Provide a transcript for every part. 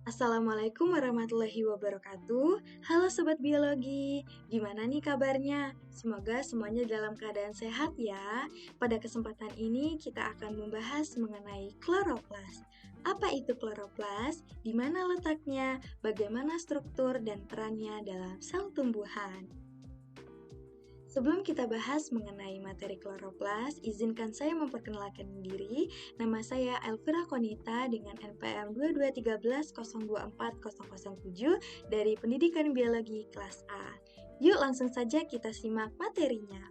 Assalamualaikum warahmatullahi wabarakatuh. Halo Sobat Biologi, gimana nih kabarnya? Semoga semuanya dalam keadaan sehat ya. Pada kesempatan ini kita akan membahas mengenai kloroplas. Apa itu kloroplas? Di mana letaknya? Bagaimana struktur dan perannya dalam sel tumbuhan? Sebelum kita bahas mengenai materi kloroplas, izinkan saya memperkenalkan diri. Nama saya Elvira Konita dengan NPM 2213024007 dari Pendidikan Biologi kelas A. Yuk langsung saja kita simak materinya.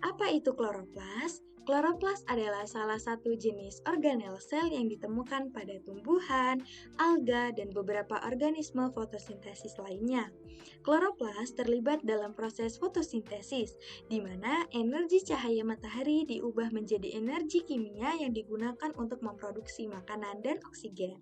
Apa itu kloroplas? Kloroplas adalah salah satu jenis organel sel yang ditemukan pada tumbuhan, alga, dan beberapa organisme fotosintesis lainnya. Kloroplas terlibat dalam proses fotosintesis, di mana energi cahaya matahari diubah menjadi energi kimia yang digunakan untuk memproduksi makanan dan oksigen.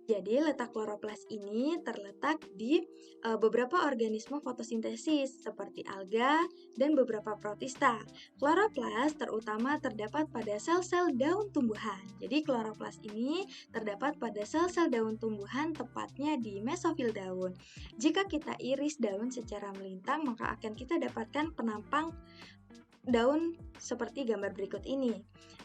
Jadi, letak kloroplas ini terletak di beberapa organisme fotosintesis seperti alga dan beberapa protista. Kloroplas terutama terdapat pada sel-sel daun tumbuhan. Jadi, kloroplas ini terdapat pada sel-sel daun tumbuhan, tepatnya di mesofil daun. Jika kita iris daun secara melintang, maka akan kita dapatkan penampang daun seperti gambar berikut ini.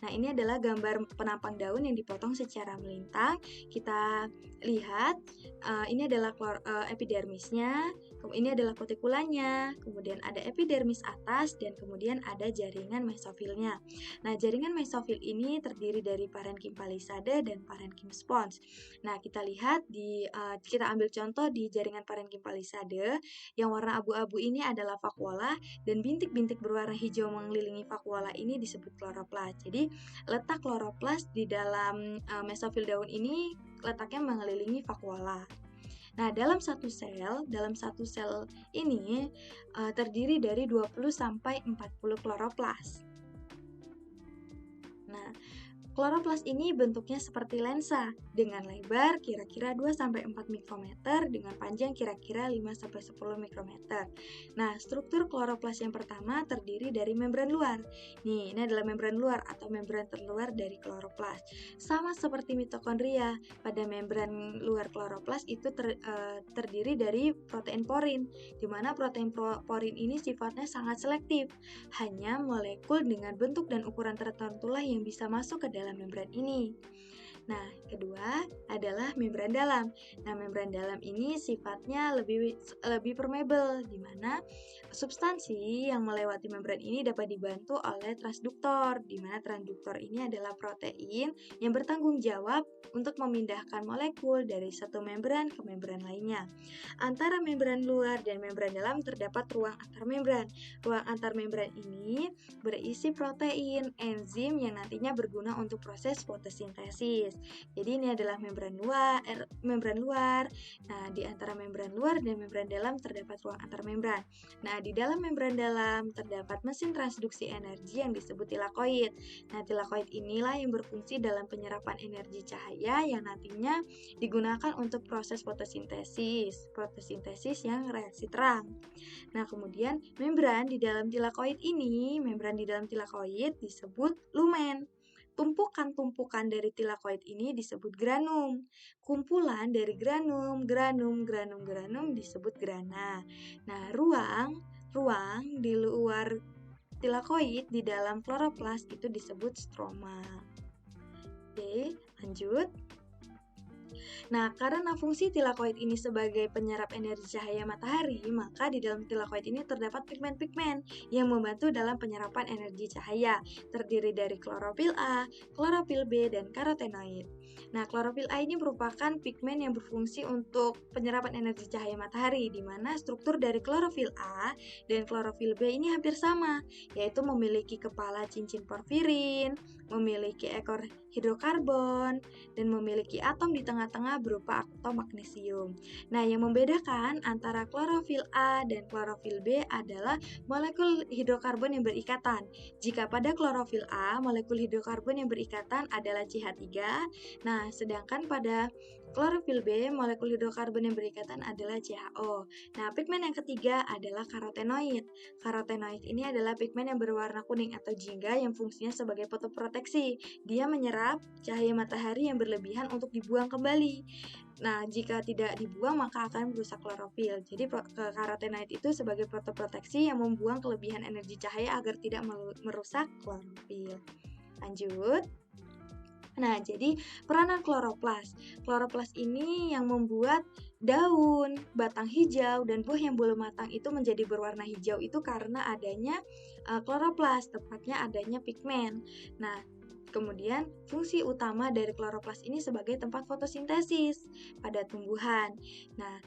Nah, ini adalah gambar penampang daun yang dipotong secara melintang. Kita lihat, ini adalah epidermisnya, ini adalah kutikulanya, kemudian ada epidermis atas, dan kemudian ada jaringan mesofilnya. Nah, jaringan mesofil ini terdiri dari parenkim palisade dan parenkim spons. Nah, kita lihat kita ambil contoh di jaringan parenkim palisade, yang warna abu-abu ini adalah vakuola, dan bintik-bintik berwarna hijau mengelilingi vakuola ini disebut kloroplas. Jadi, letak kloroplas di dalam mesofil daun ini letaknya mengelilingi vakuola. Nah, dalam satu sel ini terdiri dari 20 sampai 40 kloroplas. Nah, kloroplas ini bentuknya seperti lensa dengan lebar kira-kira 2-4 mikrometer dengan panjang kira-kira 5-10 mikrometer. Nah, struktur kloroplas yang pertama terdiri dari membran luar. Nih, ini adalah membran luar atau membran terluar dari kloroplas. Sama seperti mitokondria, pada membran luar kloroplas itu terdiri dari protein porin, di mana protein porin ini sifatnya sangat selektif. Hanya molekul dengan bentuk dan ukuran tertentulah yang bisa masuk ke dalam membran ini. Nah, kedua adalah membran dalam. Nah, membran dalam ini sifatnya lebih permeable, di mana substansi yang melewati membran ini dapat dibantu oleh transduktor, di mana transduktor ini adalah protein yang bertanggung jawab untuk memindahkan molekul dari satu membran ke membran lainnya. Antara membran luar dan membran dalam terdapat ruang antar membran. Ruang antar membran ini berisi protein, enzim yang nantinya berguna untuk proses fotosintesis. Jadi ini adalah membran luar. Nah, di antara membran luar dan membran dalam terdapat ruang antar membran. Nah, di dalam membran dalam terdapat mesin transduksi energi yang disebut tilakoid. Nah, tilakoid inilah yang berfungsi dalam penyerapan energi cahaya yang nantinya digunakan untuk proses fotosintesis yang reaksi terang. Nah, kemudian membran di dalam tilakoid disebut lumen. Tumpukan-tumpukan dari tilakoid ini disebut granum. Kumpulan dari granum disebut grana. Nah, ruang di luar tilakoid di dalam kloroplas itu disebut stroma. Oke, lanjut. Nah, karena fungsi tilakoid ini sebagai penyerap energi cahaya matahari, maka di dalam tilakoid ini terdapat pigmen-pigmen yang membantu dalam penyerapan energi cahaya, terdiri dari klorofil A, klorofil B, dan karotenoid. Nah, klorofil A ini merupakan pigmen yang berfungsi untuk penyerapan energi cahaya matahari, di mana struktur dari klorofil A dan klorofil B ini hampir sama, yaitu memiliki kepala cincin porfirin, memiliki ekor hidrokarbon, dan memiliki atom di tengah-tengah berupa atom magnesium. Nah, yang membedakan antara klorofil A dan klorofil B adalah molekul hidrokarbon yang berikatan. Jika pada klorofil A, molekul hidrokarbon yang berikatan adalah CH3. Nah, sedangkan pada klorofil B, molekul hidrokarbon yang berikatan adalah CHO. Nah, pigmen yang ketiga adalah karotenoid. Karotenoid ini adalah pigmen yang berwarna kuning atau jingga yang fungsinya sebagai fotoproteksi. Dia menyerap cahaya matahari yang berlebihan untuk dibuang kembali. Nah, jika tidak dibuang maka akan merusak klorofil. Jadi karotenoid itu sebagai fotoproteksi yang membuang kelebihan energi cahaya agar tidak merusak klorofil. Lanjut. Nah, jadi peranan kloroplas. Kloroplas ini yang membuat daun, batang hijau, dan buah yang belum matang itu menjadi berwarna hijau itu karena adanya kloroplas, tepatnya adanya pigmen. Nah, kemudian fungsi utama dari kloroplas ini sebagai tempat fotosintesis pada tumbuhan. Nah,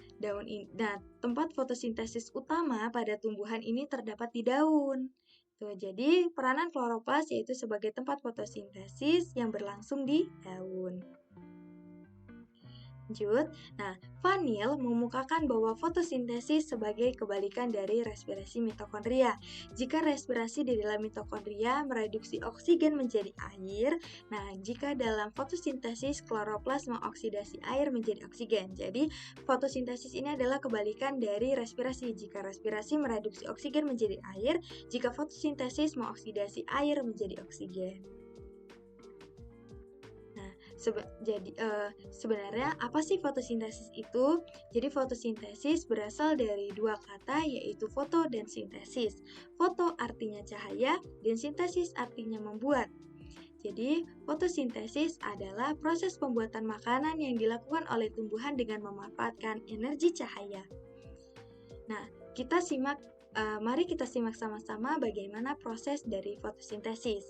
tempat fotosintesis utama pada tumbuhan ini terdapat di daun. Tuh, jadi peranan kloroplas yaitu sebagai tempat fotosintesis yang berlangsung di daun. Lanjut. Nah, Van Niel mengemukakan bahwa fotosintesis sebagai kebalikan dari respirasi mitokondria. Jika respirasi di dalam mitokondria mereduksi oksigen menjadi air, nah jika dalam fotosintesis kloroplas mengoksidasi air menjadi oksigen. Jadi, fotosintesis ini adalah kebalikan dari respirasi. Jika respirasi mereduksi oksigen menjadi air, jika fotosintesis mengoksidasi air menjadi oksigen. Sebenarnya apa sih fotosintesis itu? Jadi fotosintesis berasal dari dua kata yaitu foto dan sintesis. Foto artinya cahaya dan sintesis artinya membuat. Jadi fotosintesis adalah proses pembuatan makanan yang dilakukan oleh tumbuhan dengan memanfaatkan energi cahaya. Nah, mari kita simak sama-sama bagaimana proses dari fotosintesis.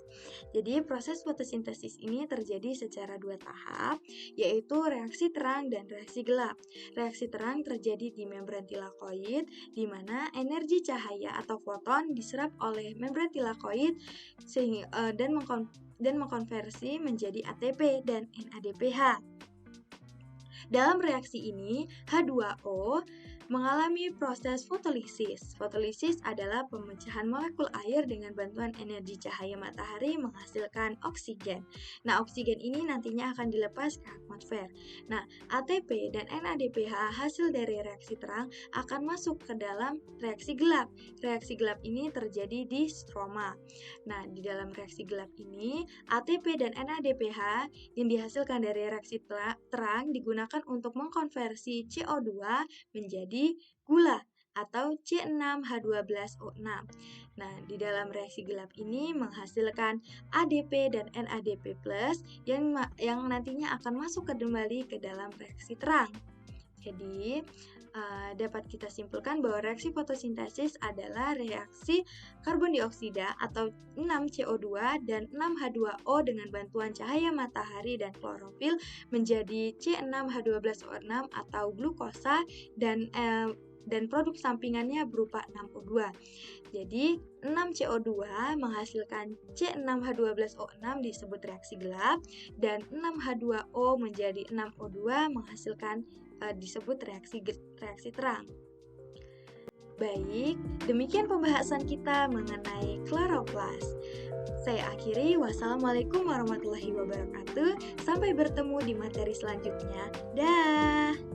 Jadi, proses fotosintesis ini terjadi secara dua tahap, yaitu reaksi terang dan reaksi gelap. Reaksi terang terjadi di membran tilakoid, di mana energi cahaya atau foton diserap oleh membran tilakoid dan mengkonversi menjadi ATP dan NADPH. Dalam reaksi ini, H2O mengalami proses fotolisis. Fotolisis adalah pemecahan molekul air dengan bantuan energi cahaya matahari menghasilkan oksigen. Nah, oksigen ini nantinya akan dilepas ke atmosfer. Nah, ATP dan NADPH hasil dari reaksi terang akan masuk ke dalam reaksi gelap. Reaksi gelap ini terjadi di stroma. Nah, di dalam reaksi gelap ini, ATP dan NADPH yang dihasilkan dari reaksi terang digunakan untuk mengkonversi CO2 menjadi gula atau C6H12O6. Nah, di dalam reaksi gelap ini menghasilkan ADP dan NADP+ yang nantinya akan masuk kembali ke dalam reaksi terang. Jadi, dapat kita simpulkan bahwa reaksi fotosintesis adalah reaksi karbon dioksida atau 6CO2 dan 6H2O dengan bantuan cahaya matahari dan klorofil menjadi C6H12O6 atau glukosa dan produk sampingannya berupa 6O2. Jadi, 6CO2 menghasilkan C6H12O6 disebut reaksi gelap dan 6H2O menjadi 6O2 menghasilkan disebut reaksi terang. Baik, demikian pembahasan kita mengenai kloroplas. Saya akhiri, wassalamualaikum warahmatullahi wabarakatuh. Sampai bertemu di materi selanjutnya. Dah.